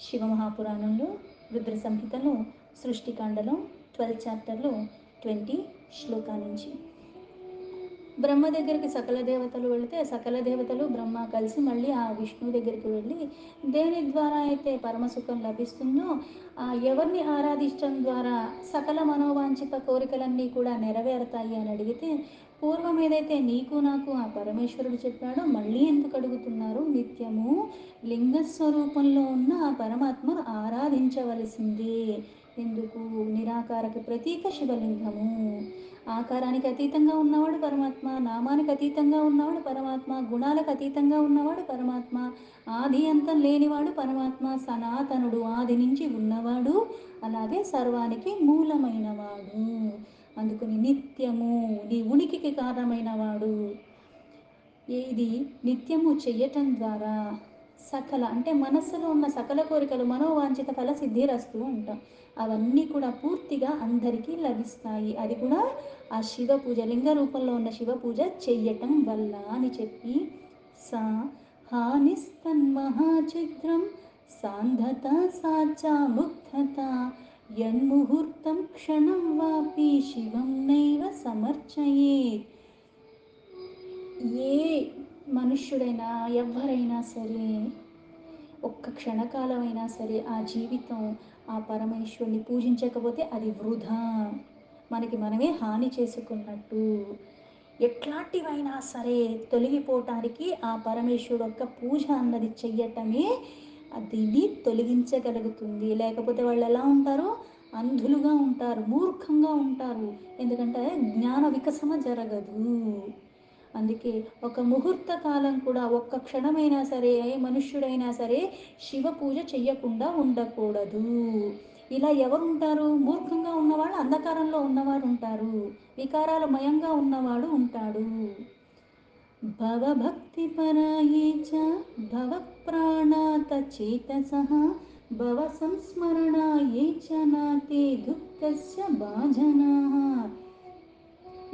శివమహాపురాణంలో రుద్ర సంహితలో సృష్టికాండలో 12 చాప్టర్లో 20 శ్లోకా నుంచి బ్రహ్మ దగ్గరికి సకల దేవతలు వెళితే సకల దేవతలు బ్రహ్మ కలిసి మళ్ళీ ఆ విష్ణువు దగ్గరికి వెళ్ళి దేని ద్వారా అయితే పరమసుఖం లభిస్తుందో ఎవరిని ఆరాధించడం ద్వారా సకల మనోవాంఛిత కోరికలన్నీ కూడా నెరవేరుతాయి అని అడిగితే పూర్వం ఏదైతే నీకు నాకు ఆ పరమేశ్వరుడు చెప్పాడో మళ్ళీ ఎందుకు అడుగుతున్నారు? నిత్యము లింగస్వరూపంలో ఉన్న ఆ పరమాత్మను ఆరాధించవలసిందే. ఎందుకు? నిరాకారకి ప్రతీక శివలింగము. ఆకారానికి అతీతంగా ఉన్నవాడు పరమాత్మ, నామానికి అతీతంగా ఉన్నవాడు పరమాత్మ, గుణాలకు అతీతంగా ఉన్నవాడు పరమాత్మ, ఆది అంతం లేనివాడు పరమాత్మ, సనాతనుడు, ఆది నుంచి ఉన్నవాడు, అలాగే సర్వానికి మూలమైనవాడు. అందుకని నిత్యము నీ ఉనికికి కారణమైన వాడు. ఇది నిత్యము చెయ్యటం ద్వారా సకల అంటే మనస్సులో ఉన్న సకల కోరికలు మనోవాంఛిత ఫల సిద్ధిరస్తు అంటాం. అవన్నీ కూడా పూర్తిగా అందరికీ లభిస్తాయి. అది కూడా ఆ శివ పూజ లింగ రూపంలో ఉన్న శివ పూజ చెయ్యటం వల్ల అని చెప్పి సా హానిస్తన్మహాచిద్రం సాంధత సాచా ముగ్ధత యన్ముహూర్తం క్షణం వాపి శివం నైవ సమర్చయేత్. ఏ మనుష్యుడైనా ఎవరైనా సరే ఒక్క క్షణకాలమైనా సరే ఆ జీవితం ఆ పరమేశ్వరుని పూజించకపోతే అది వృధా, మనకి మనమే హాని చేసుకున్నట్టు. ఎట్లాంటివైనా సరే తొలగిపోవటానికి ఆ పరమేశ్వరుడు యొక్క పూజ అన్నది చెయ్యటమే దీన్ని తొలగించగలుగుతుంది. లేకపోతే వాళ్ళు ఎలా ఉంటారు? అంధులుగా ఉంటారు, మూర్ఖంగా ఉంటారు. ఎందుకంటే జ్ఞాన వికసన జరగదు. అందుకే ఒక ముహూర్త కాలం కూడా ఒక్క క్షణమైనా సరే మనుష్యుడైనా సరే శివ పూజ చెయ్యకుండా ఉండకూడదు. ఇలా ఎవరు ఉంటారు? మూర్ఖంగా ఉన్నవాళ్ళు, అంధకారంలో ఉన్నవాడు ఉంటారు, వికారాల మయంగా ఉన్నవాడు ఉంటాడు. భవభక్తి పరాయే చ భవ ప్రాణాత చేతసః భవ సంస్మరణాయే చ నాతే దుఃఖస్య భాజనాః.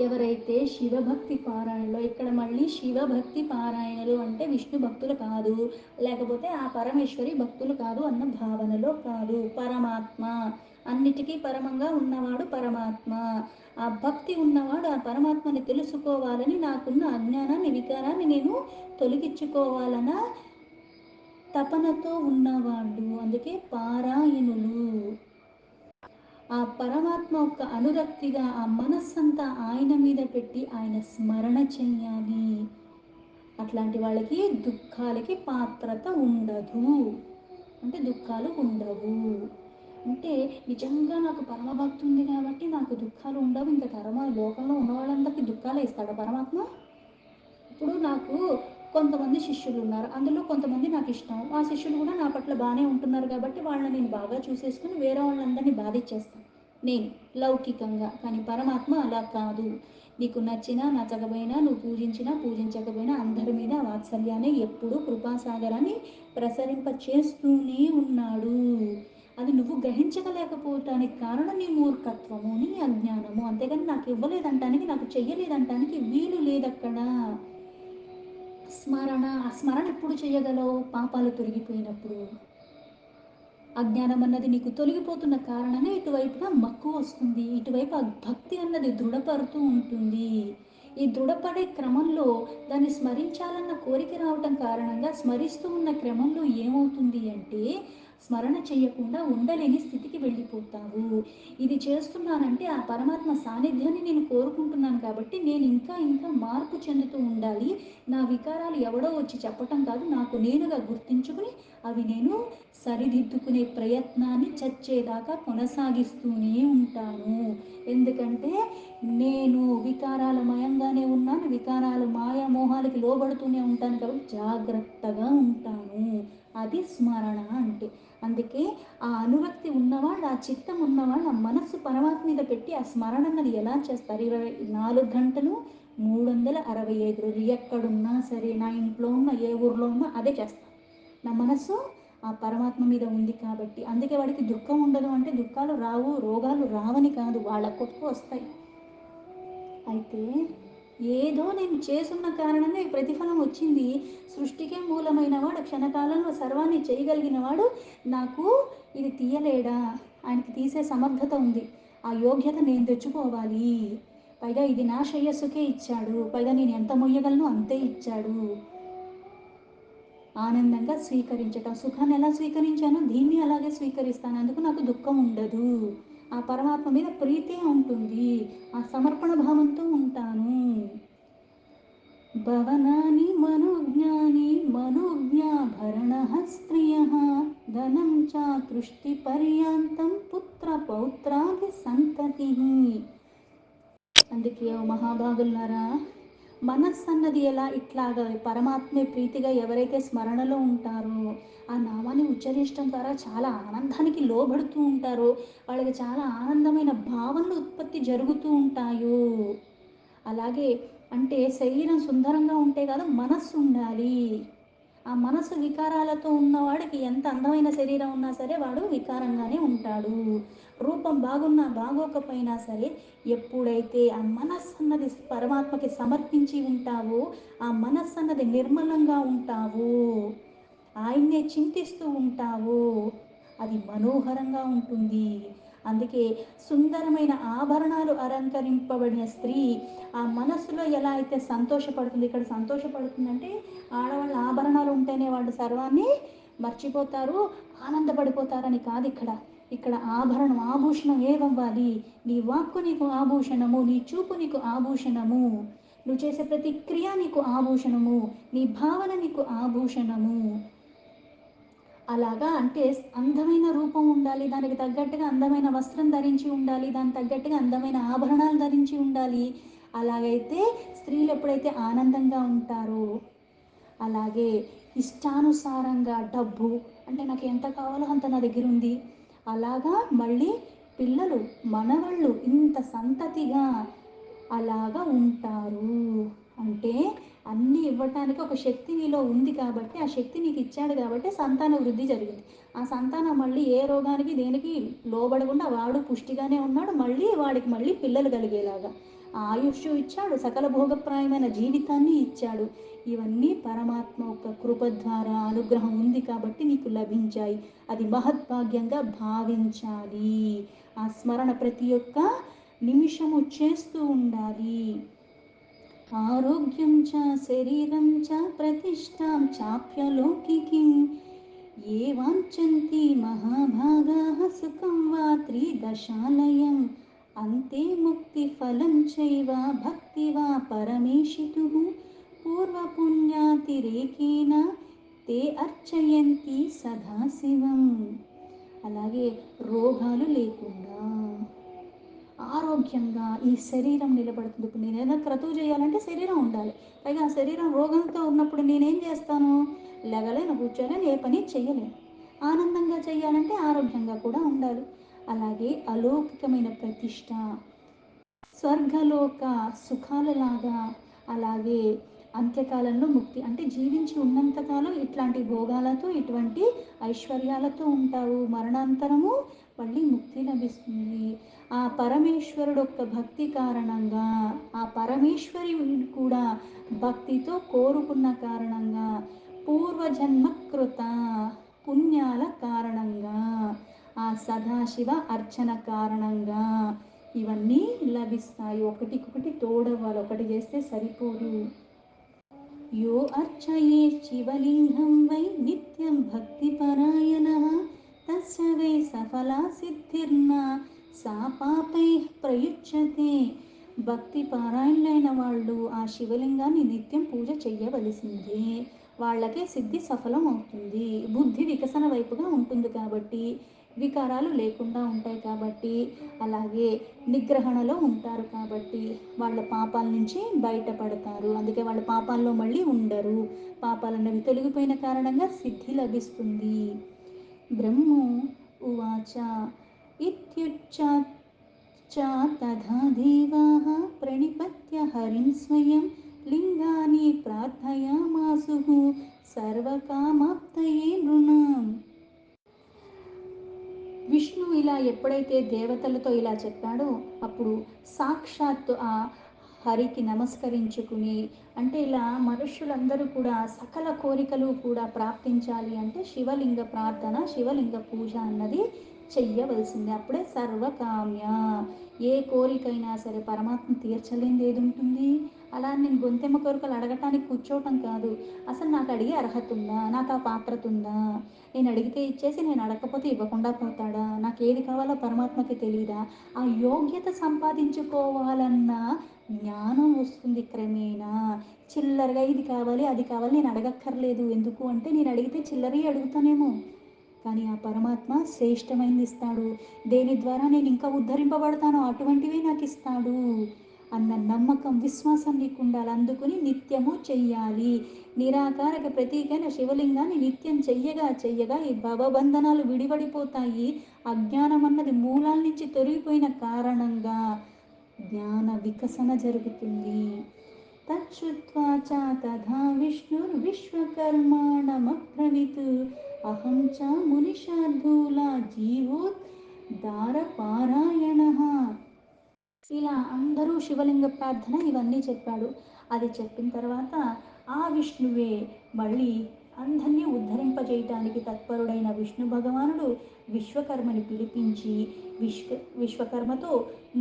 ఎవరైతే శివభక్తి పారాయణలో, ఇక్కడ మళ్ళీ శివభక్తి పారాయణలు అంటే విష్ణు భక్తులు కాదు, లేకపోతే ఆ పరమేశ్వరి భక్తులు కాదు అన్న భావనలో కాదు. పరమాత్మ, అన్నిటికీ పరమంగా ఉన్నవాడు పరమాత్మ. ఆ భక్తి ఉన్నవాడు ఆ పరమాత్మని తెలుసుకోవాలని, నాకున్న అజ్ఞానాన్ని వికారాన్ని నేను తొలగించుకోవాలన్న తపనతో ఉన్నవాళ్ళు. అందుకే పారాయణులు. ఆ పరమాత్మ యొక్క అనురక్తిగా ఆ మనస్సంతా ఆయన మీద పెట్టి ఆయన స్మరణ చెయ్యాలి. అట్లాంటి వాళ్ళకి దుఃఖాలకి పాత్రత ఉండదు, అంటే దుఃఖాలు ఉండవు. అంటే నిజంగా నాకు పరమభక్తి ఉంది కాబట్టి నాకు దుఃఖాలు ఉండవు, ఇంకా లోకంలో ఉన్న వాళ్ళందరికీ దుఃఖాలే ఇస్తాడా పరమాత్మ? ఇప్పుడు నాకు కొంతమంది శిష్యులు ఉన్నారు, అందులో కొంతమంది నాకు ఇష్టం, ఆ శిష్యులు కూడా నా పట్ల బాగానే ఉంటున్నారు కాబట్టి వాళ్ళని నేను బాగా చూసేసుకుని వేరే వాళ్ళందరినీ బాధించేస్తాను నేను లౌకికంగా. కానీ పరమాత్మ అలా కాదు. నీకు నచ్చినా నచ్చకపోయినా, నువ్వు పూజించినా పూజించకపోయినా అందరి మీద వాత్సల్యాన్ని ఎప్పుడూ కృపాసాగరాన్ని ప్రసరింప చేస్తూనే ఉన్నాడు. అది నువ్వు గ్రహించగలేకపోవటానికి కారణం నీ మూర్ఖత్వము, నీ అజ్ఞానము. అంతేగాని నాకు ఇవ్వలేదంటానికి, నాకు చెయ్యలేదంటానికి వీలు లేదక్కడ. స్మరణ ఎప్పుడు చేయగలవు? పాపాలు తొలగిపోయినప్పుడు. అజ్ఞానం అన్నది నీకు తొలగిపోతున్న కారణంగా ఇటువైపుగా మక్కువ వస్తుంది, ఇటువైపు ఆ భక్తి అన్నది దృఢపడుతూ ఉంటుంది. ఈ దృఢపడే క్రమంలో దాన్ని స్మరించాలన్న కోరిక రావటం కారణంగా స్మరిస్తూ ఉన్న క్రమంలో ఏమవుతుంది అంటే స్మరణ చేయకుండా ఉండలేని స్థితికి వెళ్ళిపోతావు. ఇది చేస్తున్నానంటే ఆ పరమాత్మ సాన్నిధ్యాన్ని నేను కోరుకుంటున్నాను కాబట్టి నేను ఇంకా ఇంకా మార్పు చెందుతూ ఉండాలి. నా వికారాలు ఎవడో వచ్చి చెప్పటం కాదు, నాకు నేనుగా గుర్తించుకుని అవి నేను సరిదిద్దుకునే ప్రయత్నాన్ని చచ్చేదాకా కొనసాగిస్తూనే ఉంటాను. ఎందుకంటే నేను వికారాలమయంగానే ఉన్నాను, వికారాలు మాయామోహాలకి లోబడుతూనే ఉంటాను కాబట్టి జాగ్రత్తగా ఉంటాను. అది స్మరణ అంటే. అందుకే ఆ అనురక్తి ఉన్నవాళ్ళు, ఆ చిత్తం ఉన్నవాళ్ళు ఆ మనస్సు పరమాత్మ మీద పెట్టి ఆ స్మరణ అన్నది ఎలా చేస్తారు? 24 గంటలు 365 రోజులు ఎక్కడున్నా సరే, నా ఇంట్లో ఉన్న ఏ ఊర్లో ఉన్నా అదే చేస్తాను. నా మనస్సు ఆ పరమాత్మ మీద ఉంది కాబట్టి. అందుకే వాడికి దుఃఖం ఉండదు అంటే దుఃఖాలు రావు, రోగాలు రావని కాదు, వాళ్ళ కొట్టుకు వస్తాయి. అయితే ఏదో నేను చేసున్న కారణంగా ఈ ప్రతిఫలం వచ్చింది. సృష్టికే మూలమైన వాడు, క్షణకాలంలో సర్వాన్ని చేయగలిగిన వాడు నాకు ఇది తీయలేడా? ఆయనకి తీసే సమర్థత ఉంది. ఆ యోగ్యత నేను తెచ్చుకోవాలి. పైగా ఇది నా శ్రేయస్సుకే ఇచ్చాడు. పైగా నేను ఎంత మొయ్యగలను అంతే ఇచ్చాడు. ఆనందంగా స్వీకరించటం. సుఖాన్ని ఎలా స్వీకరించానో దీన్ని అలాగే స్వీకరిస్తాను. అందుకు నాకు దుఃఖం ఉండదు. ఆ పరమాత్మ మీద ప్రీతే ఉంటుంది. ఆ సమర్పణ భావంతో ఉంటాను. భవనాని మనోజ్ఞాని మనోజ్ఞాభరణః స్త్రియః ధనం చాతృష్టి పర్యాంతం పుత్ర పౌత్రాది సంతతి. అందుకే ఓ మహాభాగులారా, మనస్సు అన్నది ఎలా ఇట్లాగా పరమాత్మే ప్రీతిగా ఎవరైతే స్మరణలో ఉంటారో, ఆ నామాన్ని ఉచ్చరించడం ద్వారా చాలా ఆనందానికి లోబడుతూ ఉంటారో, వాళ్ళకి చాలా ఆనందమైన భావనలు ఉత్పత్తి జరుగుతూ ఉంటాయో, అలాగే అంటే శరీరం సుందరంగా ఉంటే కాదు, మనస్సు ఉండాలి. ఆ మనసు వికారాలతో ఉన్నవాడికి ఎంత అందమైన శరీరం ఉన్నా సరే వాడు వికారంగానే ఉంటాడు. రూపం బాగున్నా బాగోకపోయినా సరే, ఎప్పుడైతే ఆ మనస్సు అన్నది పరమాత్మకి సమర్పించి ఉంటావో, ఆ మనస్సు అన్నది నిర్మలంగా ఉంటావో, ఆయన్నే చింతిస్తూ ఉంటావో, అది మనోహరంగా ఉంటుంది. అందుకే సుందరమైన ఆభరణాలు అలంకరింపబడిన స్త్రీ ఆ మనస్సులో ఎలా అయితే సంతోషపడుతుంది, ఇక్కడ సంతోషపడుతుందంటే ఆడవాళ్ళ ఆభరణాలు ఉంటేనే వాళ్ళు సర్వాన్ని మర్చిపోతారు, ఆనందపడిపోతారని కాదు. ఇక్కడ ఇక్కడ ఆభరణం ఆభూషణం ఏమవ్వాలి? నీ వాక్కు నీకు ఆభూషణము, నీ చూపు నీకు ఆభూషణము, నువ్వు చేసే ప్రతి క్రియ నీకు ఆభూషణము, నీ భావన నీకు ఆభూషణము. అలాగా అంటే అందమైన రూపం ఉండాలి, దానికి తగ్గట్టుగా అందమైన వస్త్రం ధరించి ఉండాలి, దానికి తగ్గట్టుగా అందమైన ఆభరణాలు ధరించి ఉండాలి. అలాగైతే స్త్రీలు ఎప్పుడైతే ఆనందంగా ఉంటారో, అలాగే ఇష్టానుసారంగా డబ్బు అంటే నాకు ఎంత కావాలో అంత నా దగ్గర ఉంది, అలాగా మళ్ళీ పిల్లలు మనవళ్ళు ఇంత సంతతిగా అలాగా ఉంటారు. అంటే అన్నీ ఇవ్వటానికి ఒక శక్తి నీలో ఉంది కాబట్టి, ఆ శక్తి నీకు ఇచ్చాడు కాబట్టి సంతాన వృద్ధి జరిగింది. ఆ సంతానం మళ్ళీ ఏ రోగానికి దేనికి లోబడకుండా వాడు పుష్టిగానే ఉన్నాడు, మళ్ళీ వాడికి మళ్ళీ పిల్లలు కలిగేలాగా ఆయుష్ ఇచ్చాడు, సకల భోగప్రాయమైన జీవితాన్ని ఇచ్చాడు. ఇవన్నీ పరమాత్మ ఒక కృప ద్వారా అనుగ్రహం ఉంది కాబట్టి నీకు లభించాయి. అది మహద్భాగ్యంగా భావించాలి. ఆ స్మరణ ప్రతి ఒక్క నిమిషము చేస్తూ ఉండాలి. ఆరోగ్యం చ శరీరం చ ప్రతిష్టాం చాప్యలౌకికీం ఏ వాంఛन्ति మహాభాగాః సుఖం వా త్రిదశాలయం అంతే ముక్తిఫలం చైవ భక్తి వా పరమేషితుః పూర్వపుణ్యాతిరేకేణ తే అర్చయంతి సదాశివం. అలాగే రోగాలు లేకుండా ఆరోగ్యంగా ఈ శరీరం నిలబడుతుంది. ఇప్పుడు నేను ఏదైనా క్రతువు చేయాలంటే శరీరం ఉండాలి. పైగా ఆ శరీరం రోగంతో ఉన్నప్పుడు నేనేం చేస్తాను? లెగలేను, కూర్చోలేను, ఏ పని చెయ్యలేను. ఆనందంగా చేయాలంటే ఆరోగ్యంగా కూడా ఉండాలి. అలాగే అలౌకికమైన ప్రతిష్ట, స్వర్గలోక సుఖాలలాగా, అలాగే అంత్యకాలంలో ముక్తి అంటే జీవించి ఉన్నంతకాలం ఇట్లాంటి భోగాలతో ఇటువంటి ఐశ్వర్యాలతో ఉంటావు, మరణాంతరము మళ్ళీ ముక్తి లభిస్తుంది. ఆ పరమేశ్వరుడు యొక్క భక్తి కారణంగా, ఆ పరమేశ్వరి కూడా భక్తితో కోరుకున్న కారణంగా, పూర్వజన్మకృత పుణ్యాల కారణంగా, ఆ సదాశివ అర్చన కారణంగా ఇవన్నీ లభిస్తాయి. ఒకటికొకటి తోడవ్వాలి, ఒకటి చేస్తే సరిపోదు. యో అర్చయే శివలింగం వై నిత్యం భక్తిపరాయణః తస్య వై సఫలా సిద్ధిర్న సా పాపై ప్రయుజ్యతే. భక్తి పారాయణులైన వాళ్ళు ఆ శివలింగాన్ని నిత్యం పూజ చెయ్యవలసిందే. వాళ్ళకే సిద్ధి సఫలం అవుతుంది. బుద్ధి వికసన వైపుగా ఉంటుంది కాబట్టి, వికారాలు లేకుండా ఉంటాయి కాబట్టి, అలాగే నిగ్రహణలో ఉంటారు కాబట్టి వాళ్ళ పాపాల నుంచి బయటపడతారు. అందుకే వాళ్ళ పాపాల్లో మళ్ళీ ఉండరు. పాపాలన్నవి తొలగిపోయిన కారణంగా సిద్ధి లభిస్తుంది. బ్రహ్మో ఉవాచ ఇత్యుచ్చాచ తథా దేవాః ప్రణిపత్య హరిం స్వయం లింగాని ప్రార్థయామాసుః సర్వకామాప్తయే నృణాం. విష్ణు ఇలా ఎప్పుడైతే దేవతలతో ఇలా చెప్పాడో, అప్పుడు సాక్షాత్తు ఆ హరికి నమస్కరించుకుని, అంటే ఇలా మనుష్యులందరూ కూడా సకల కోరికలు కూడా ప్రాప్తించాలి అంటే శివలింగ ప్రార్థన, శివలింగ పూజ అన్నది చెయ్యవలసిందే. అప్పుడే సర్వకామ్య. ఏ కోరికైనా సరే పరమాత్మ తీర్చలేనిది ఏది ఉంటుంది? అలా నేను గొంతెమ్మ కోరికలు అడగటానికి కూర్చోవటం కాదు. అసలు నాకు అడిగే అర్హత ఉందా? నాకు ఆ పాత్రత ఉందా? నేను అడిగితే ఇచ్చేసి నేను అడగకపోతే ఇవ్వకుండా పోతాడా? నాకు ఏది కావాలో పరమాత్మకి తెలియదా? ఆ యోగ్యత సంపాదించుకోవాలన్న జ్ఞానం వస్తుంది క్రమేణా. చిల్లరగా ఇది కావాలి అది కావాలి నేను అడగక్కర్లేదు. ఎందుకు అంటే నేను అడిగితే చిల్లరే అడుగుతానేమో, కానీ ఆ పరమాత్మ శ్రేష్టమైనది ఇస్తాడు. దేని ద్వారా నేను ఇంకా ఉద్ధరింపబడతానో అటువంటివే నాకు ఇస్తాడు అన్న నమ్మకం, విశ్వాసం నీకు ఉండాలి. అందుకుని నిత్యము చెయ్యాలి. నిరాకారక ప్రతీకైన శివలింగాన్ని నిత్యం చెయ్యగా చెయ్యగా ఈ భవబంధనాలు విడిపడిపోతాయి. అజ్ఞానం అన్నది మూలాల నుంచి తొలగిపోయిన కారణంగా జ్ఞాన వికసన జరుగుతుంది. తచ్చుత్వా చ తథా విష్ణుర్విశ్వకర్మాణమబ్రవీత్ అహం చ మునిశార్దూల జీవోద్ధారపారాయణః. ఇలా అందరూ శివలింగ ప్రార్థన ఇవన్నీ చెప్పాడు. అది చెప్పిన తర్వాత ఆ విష్ణువే మళ్ళీ అందరినీ ఉద్ధరింపజేయటానికి తత్పరుడైన విష్ణు భగవానుడు విశ్వకర్మని పిలిపించి విశ్వకర్మతో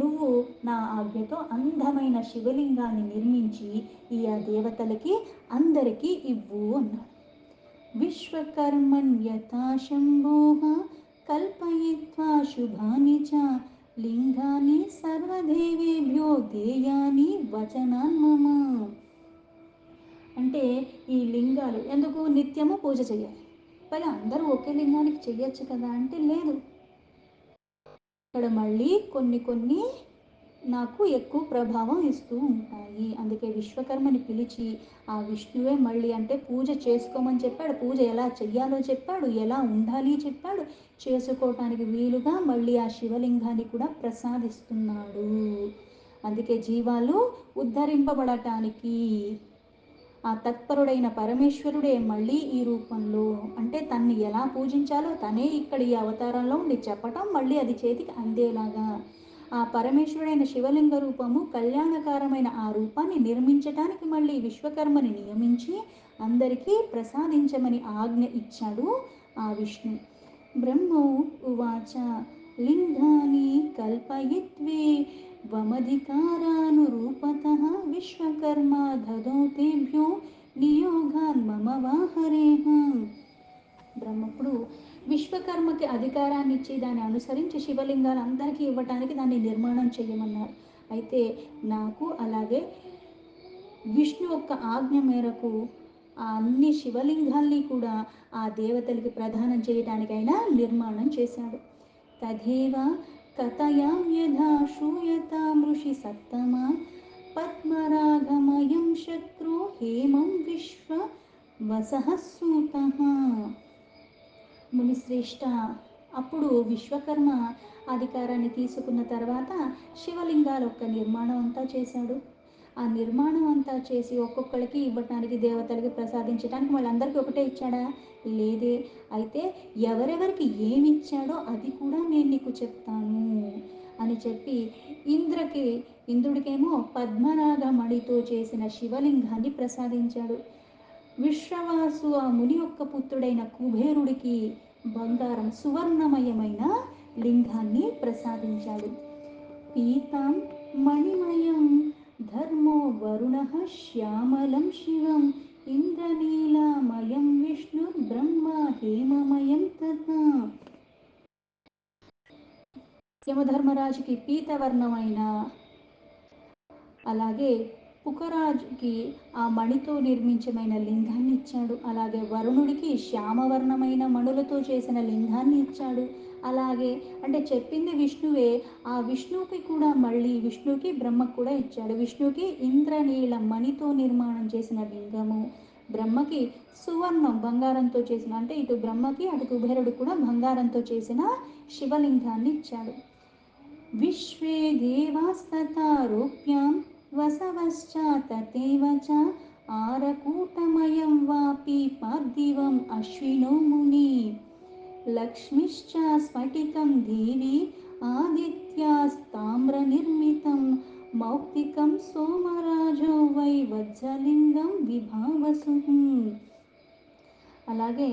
నువ్వు నా ఆజ్ఞతో అందమైన శివలింగాన్ని నిర్మించి ఈ ఆ దేవతలకి అందరికీ ఇవ్వు అన్నాడు. విశ్వకర్మణ్యథా శంభోః కల్పయిత్వా శుభాని చ లింగాని సర్వదేవేభ్యో దేయాని వచనాన్ మమ. అంటే ఈ లింగాలు ఎందుకు నిత్యము పూజ చేయాలి? పైగా అందరూ ఒకే లింగానికి చెయ్యొచ్చు కదా అంటే లేదు. ఇక్కడ మళ్ళీ కొన్ని కొన్ని నాకు ఎక్కువ ప్రభావం ఇస్తూ ఉంటాయి. అందుకే విశ్వకర్మని పిలిచి ఆ విష్ణువే మళ్ళీ అంటే పూజ చేసుకోమని చెప్పాడు. పూజ ఎలా చెయ్యాలో చెప్పాడు, ఎలా ఉండాలి చెప్పాడు. చేసుకోవటానికి వీలుగా మళ్ళీ ఆ శివలింగాన్ని కూడా ప్రసాదిస్తున్నాడు. అందుకే జీవాలు ఉద్ధరింపబడటానికి ఆ తత్పరుడైన పరమేశ్వరుడే మళ్ళీ ఈ రూపంలో అంటే తన్ని ఎలా పూజించాలో తనే ఇక్కడ ఈ అవతారంలో ఉండి చెప్పటం, మళ్ళీ అది చేతికి అందేలాగా ఆ పరమేశ్వరుడైన శివలింగ రూపము కళ్యాణకారమైన ఆ రూపాన్ని నిర్మించటానికి మళ్ళీ విశ్వకర్మని నియమించి అందరికీ ప్రసాదించమని ఆజ్ఞ ఇచ్చాడు ఆ విష్ణు. బ్రహ్మో ఉవాచ లింగాని కల్పయిత్వే వమధికారానురూపతః విశ్వకర్మ దదౌ తేభ్యో నియోగాన్ మమ వాహరేహ. బ్రహ్మప్పుడు విశ్వకర్మకి అధికారాన్ని ఇచ్చి దాన్ని అనుసరించి శివలింగాలు అందరికీ ఇవ్వటానికి దాన్ని నిర్మాణం చేయమన్నారు. అయితే నాకు అలాగే విష్ణు యొక్క ఆజ్ఞ మేరకు ఆ అన్ని శివలింగాల్ని కూడా ఆ దేవతలకి ప్రదానం చేయటానికైనా నిర్మాణం చేశాడు. తథేవ కథయాం యథా శ్రూయతాం ఋషి సత్తమా పద్మరాగమయం శక్రో హేమం విశ్వ వసః సూతః. మునిశ్రేష్ఠ, అప్పుడు విశ్వకర్మ అధికారాన్ని తీసుకున్న తర్వాత శివలింగాల యొక్క నిర్మాణం అంతా చేశాడు. ఆ నిర్మాణం అంతా చేసి ఒక్కొక్కరికి ఇవ్వటానికి దేవతలకి ప్రసాదించడానికి వాళ్ళందరికీ ఒకటే ఇచ్చాడా? లేదే. అయితే ఎవరెవరికి ఏమి ఇచ్చాడో అది కూడా నేను నీకు చెప్తాను అని చెప్పి ఇంద్రుడికేమో పద్మనాగ మణితో చేసిన శివలింగాన్ని ప్రసాదించాడు. విశ్వవాసు ఆ ముని యొక్క పుత్రుడైన కుబేరుడికి బంగారం సువర్ణమయమైన లింగాన్ని ప్రసాదించాడు. పీతాం మణిమయం ధర్మో వరుణ శ్యామలం శివం ఇంద్రనీలమయం విష్ణు బ్రహ్మ హేమమయం తథా. యమధర్మరాజుకి పీతవర్ణమైన, అలాగే పుకరాజుకి ఆ మణితో నిర్మించమైన లింగాన్ని ఇచ్చాడు. అలాగే వరుణుడికి శ్యామవర్ణమైన మణులతో చేసిన లింగాన్ని ఇచ్చాడు. అలాగే అంటే చెప్పింది విష్ణువే, ఆ విష్ణువుకి కూడా మళ్ళీ విష్ణువుకి బ్రహ్మకు కూడా ఇచ్చాడు. విష్ణువుకి ఇంద్రనీల మణితో నిర్మాణం చేసిన లింగము, బ్రహ్మకి సువర్ణం బంగారంతో చేసిన, అంటే ఇటు బ్రహ్మకి అటు కుబేరుడు కూడా బంగారంతో చేసిన శివలింగాన్ని ఇచ్చాడు. విశ్వే దేవాస్తథా రూప్యాం వసవశ్చ తథైవ చ ఆరకూటమయం వాపి పార్థివం అశ్వినో ముని లక్ష్మిశ్చ స్ఫటికం దేవి ఆదిత్యాస్తామ్ర నిర్మితం మౌక్తికం సోమరాజో వై వజ్రలింగం విభావసు. అలాగే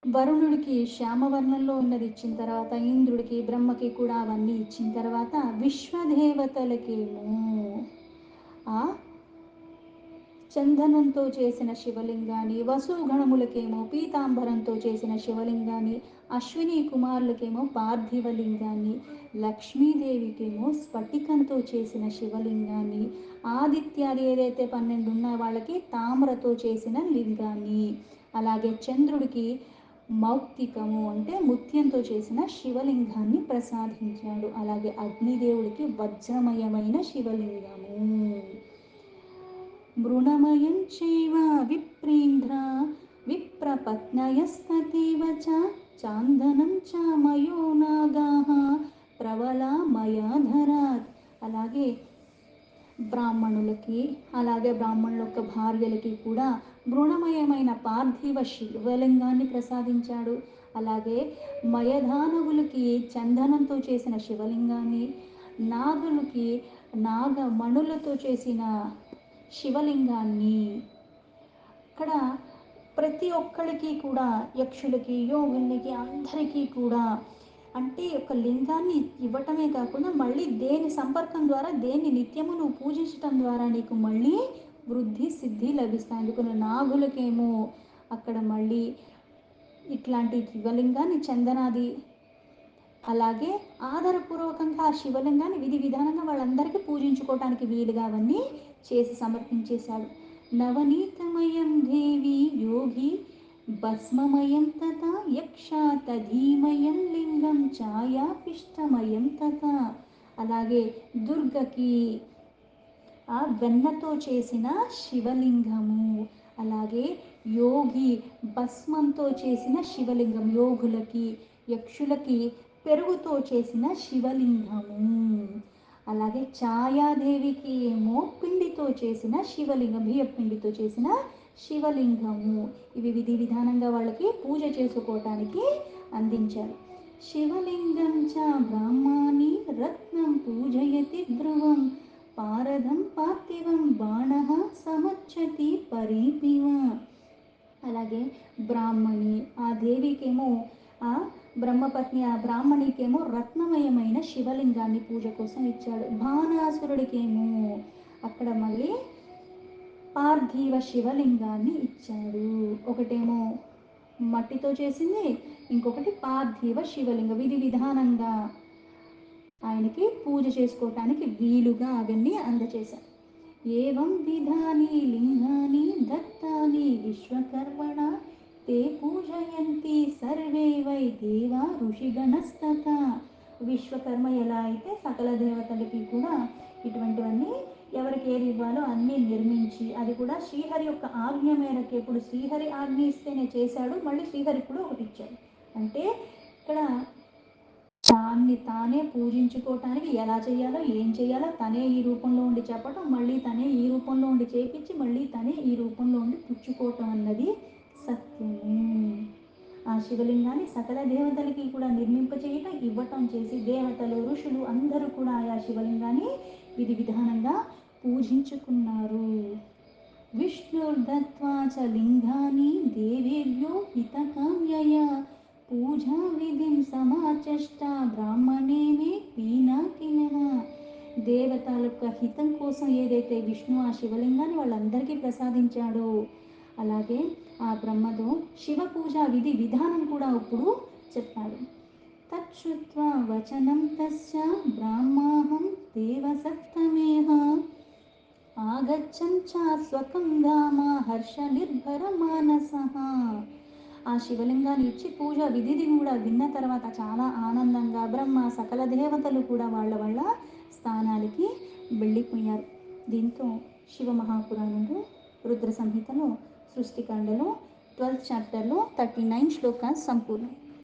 వరుణుడికి శ్యామవర్ణంలో ఉన్నది ఇచ్చిన తర్వాత, ఇంద్రుడికి బ్రహ్మకి కూడా అవన్నీ ఇచ్చిన తర్వాత, విశ్వదేవతలకేమో ఆ చందనంతో చేసిన శివలింగాన్ని, వసుగణములకేమో పీతాంబరంతో చేసిన శివలింగాన్ని, అశ్విని కుమారులకేమో పార్థివలింగాన్ని, లక్ష్మీదేవికేమో స్ఫటికంతో చేసిన శివలింగాన్ని, ఆదిత్యాది ఏదైతే 12 ఉన్న వాళ్ళకి తామ్రతో చేసిన లింగాన్ని, అలాగే చంద్రుడికి మౌక్తికము అంటే ముత్యంతో చేసిన శివలింగాన్ని ప్రసాదించాడు. అలాగే అగ్నిదేవుడికి వజ్రమయమైన శివలింగము, మృణమయం చైవ విప్రీంద్ర విప్రపత్నయస్తతేవ చ చాందనం చ మయో నాగాః ప్రవళమయాధరాత్. అలాగే బ్రాహ్మణులకి, అలాగే బ్రాహ్మణుల యొక్క భార్యలకి కూడా మృణమయమైన పార్థివ శివలింగాన్ని ప్రసాదించాడు. అలాగే మయదానవులకి చందనంతో చేసిన శివలింగాన్ని, నాగులకి నాగమణులతో చేసిన శివలింగాన్ని, ఇక్కడ ప్రతి ఒక్కరికి కూడా యక్షులకి, యోగులకి, అందరికీ కూడా అంటే ఒక లింగాన్ని ఇవ్వటమే కాకుండా మళ్ళీ దేని సంపర్కం ద్వారా, దేన్ని నిత్యము నువ్వు పూజించటం ద్వారా నీకు మళ్ళీ వృద్ధి సిద్ధి లభిస్తాయి. అందుకని నాగులకేమో అక్కడ మళ్ళీ ఇట్లాంటి శివలింగాన్ని చందనాది, అలాగే ఆధారపూర్వకంగా ఆ శివలింగాన్ని విధి విధానంగా వాళ్ళందరికీ పూజించుకోవటానికి వీలుగా అవన్నీ చేసి సమర్పించేశాడు. నవనీతమయం దేవి యోగి భస్మమయం తథా యక్షా తధీమయం లింగం ఛాయాపిష్టమయం తథా. అలాగే దుర్గకి ఆ వెన్నతో చేసిన శివలింగము, అలాగే యోగి భస్మంతో చేసిన శివలింగం, యోగులకి యక్షులకి పెరుగుతో చేసిన శివలింగము, అలాగే ఛాయాదేవికి ఏమో పిండితో చేసిన శివలింగం, బియ్య పిండితో చేసిన శివలింగము. ఇవి విధి విధానంగా వాళ్ళకి పూజ చేసుకోవటానికి అందించారు. శివలింగం చ బ్రాహ్మణి రత్నం పూజయతి ధ్రువం పారదం పార్థివం బాణః సమచ్చతి పరీపివ. అలాగే బ్రాహ్మణి ఆ దేవికేమో ఆ బ్రహ్మపత్ని ఆ బ్రాహ్మణికేమో రత్నమయమైన శివలింగాన్ని పూజ కోసం ఇచ్చాడు. బాణాసురుడికేమో అక్కడ మళ్ళీ పార్థివ శివలింగాన్ని ఇచ్చాడు. ఒకటేమో మట్టితో చేసింది, ఇంకొకటి పార్థివ శివలింగం. విధి విధానంగా ఆయనకి పూజ చేసుకోవటానికి వీలుగా అవన్నీ అందచేశారు. ఏవం విధాని లింగాని దత్తాని విశ్వకర్మణ తే పూజయంతి సర్వే వై దేవా ఋషిగణస్తత. విశ్వకర్మ ఎలా అయితే సకల దేవతలకి కూడా ఇటువంటివన్నీ ఎవరికి ఏది ఇవ్వాలో అన్నీ నిర్మించి, అది కూడా శ్రీహరి యొక్క ఆజ్ఞ మేరకు, ఎప్పుడు శ్రీహరి ఆజ్ఞ ఇస్తేనే చేశాడు, మళ్ళీ శ్రీహరి కూడా ఒకటి ఇచ్చాడు. అంటే ఇక్కడ దాన్ని తానే పూజించుకోవటానికి ఎలా చేయాలో, ఏం చేయాలో తనే ఈ రూపంలో ఉండి చెప్పటం, మళ్ళీ తనే ఈ రూపంలో ఉండి చేపించి, మళ్ళీ తనే ఈ రూపంలో ఉండి పుచ్చుకోవటం అన్నది సత్యము. ఆ శివలింగాన్ని సకల దేవతలకి కూడా నిర్మింపచేయటం, ఇవ్వటం చేసి దేవతలు ఋషులు అందరూ కూడా ఆయా శివలింగాన్ని విధి విధానంగా పూజించుకున్నారు. విష్ణుర్దత్వా చ లింగాని దేవేభ్యో హితకామ్యయా పూజా విధిం సమాచష్ట బ్రాహ్మణే మే పీనాకినః. దేవతల యొక్క హితం కోసం ఏదైతే విష్ణు ఆ శివలింగాన్ని వాళ్ళందరికీ ప్రసాదించాడో, అలాగే ఆ బ్రహ్మతో శివ పూజ విధి విధానం కూడా ఇప్పుడు చెప్పాడు. తచ్చుత్వా వచనం తస్య బ్రాహ్మాహం దేవ సప్తమేహ ఆగచ్చన్ స్వకం ధామ హర్ష నిర్భర మానసః. ఆ శివలింగాన్ని ఇచ్చి పూజ విధిని కూడా విన్న తర్వాత చాలా ఆనందంగా బ్రహ్మ సకల దేవతలు కూడా వాళ్ళ వాళ్ళ స్థానానికి వెళ్ళిపోయారు. దీంతో శివ మహాపురాణంలో రుద్ర సంహితలో సృష్టికాండలో 12th చాప్టర్లో 39 శ్లోకాలు సంపూర్ణం.